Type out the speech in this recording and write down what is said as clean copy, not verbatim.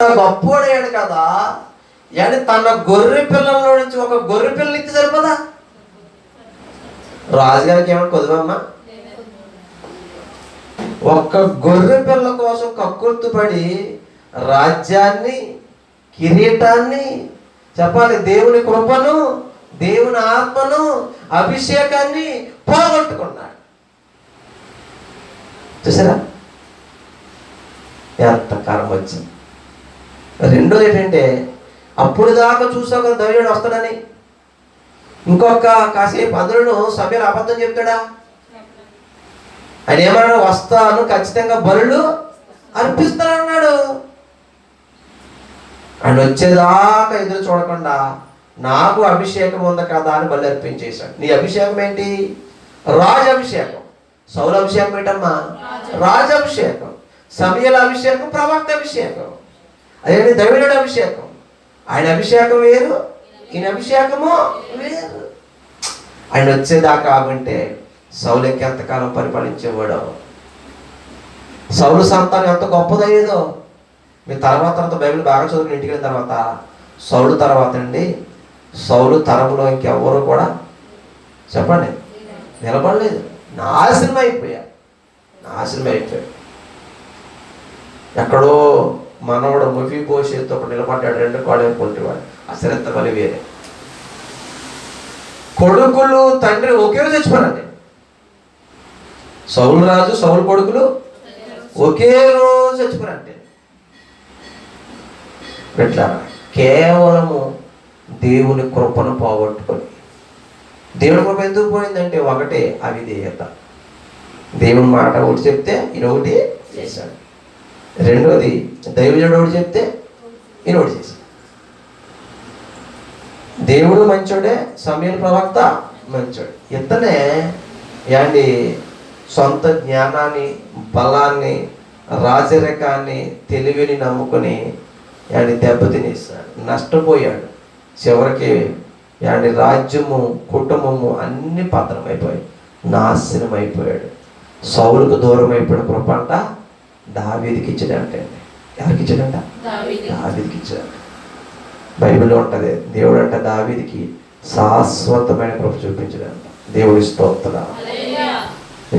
గొప్పోడయ్యాడు కదా, అంటే తన గొర్రె పిల్లల్లో నుంచి ఒక గొర్రె పిల్లని ఇస్తే సరిపోదా? రాజుగారికి ఏమన్నా కొద్దువమ్మా? ఒక్క గొర్రె పిల్ల కోసం కక్కుర్తుపడి రాజ్యాన్ని, కిరీటాన్ని, చెప్పాలి దేవుని కృపను, దేవుని ఆత్మను, అభిషేకాన్ని పోగొట్టుకున్నాడు. చూసారా ఎంత కర్మ వచ్చింది. రెండోది ఏంటంటే, అప్పుడు దాకా చూసావు కదా దైవుడు వస్తాడని, ఇంకొక కాసేపు అందులో సమయాలు అబద్ధం చెప్తాడా? ఆయన ఏమన్నా వస్తాను ఖచ్చితంగా బలులు అర్పిస్తానన్నాడు. ఆయన వచ్చేదాకా ఎదురు చూడకుండా నాకు అభిషేకం ఉంది కదా అని బలి అర్పించేశాడు. నీ అభిషేకం ఏంటి? రాజు అభిషేకం. సౌలు అభిషేకం ఏంటమ్మా? రాజు అభిషేకం. సమయల అభిషేకం ప్రవక్త అభిషేకం. అదే దైవుడు అభిషేకం. ఆయన అభిషేకం వేరు, ఈయన అభిషేకము వేరు. ఆయన వచ్చేదాకా ఆగుంటే సౌలుకి ఎంతకాలం పరిపాలించేవాడో, సౌలు సంతానం ఎంత గొప్పదయ్యేదో. మీ తర్వాత బైబిల్ బాగా చదువుకుని ఇంటికి వెళ్ళిన తర్వాత సౌలు తర్వాత అండి, సౌలు తరంలో ఇంకెవ్వరు కూడా చెప్పండి నిలబడలేదు. నాశనం అయిపోయాడు. ఎక్కడో మనవడు మెఫీబోషెతు ఒకడు నిలబడ్డాడు, 2 కాళ్ళు పొంటివాడు. అసలు ఎంత పని వేరే. కొడుకులు తండ్రి ఒకే రోజు చచ్చిపోయారండి. సౌలు రాజు, సౌలు కొడుకులు ఒకే రోజు చచ్చిపోయారంటే ఎట్లా? కేవలము దేవుని కృపను పోగొట్టుకొని. దేవుని కృప ఎందుకు పోయిందంటే ఒకటే అవిధేయత. దేవుని మాట ఒకటి చెప్తే ఈయన ఒకటి చేశాడు. రెండోది దైవజనుడు ఒకటి చెప్తే ఈయన ఒకటి చేశాడు. దేవుడు మంచోడే, సమయల ప్రవక్త మంచోడు. ఇతనే యాండి సొంత జ్ఞానాన్ని, బలాన్ని, రాజరికాన్ని, తెలివిని నమ్ముకొని యాండి దెబ్బతినేసాడు, నష్టపోయాడు. చివరికి యాండి రాజ్యము, కుటుంబము అన్ని పతనం అయిపోయాయి, నాశనం అయిపోయాడు. సౌలుకు దూరం అయిపోయిన కృప అంట దావీదుకి ఇచ్చాడంట. ఎవరికి ఇచ్చాడంట? దావీదుకి ఇచ్చాడంట. బైబిల్లో ఉంటుంది, దేవుడు అంట దావీదుకి శాశ్వతమైన కృప చూపించడంట. దేవుడి స్తోత్రం.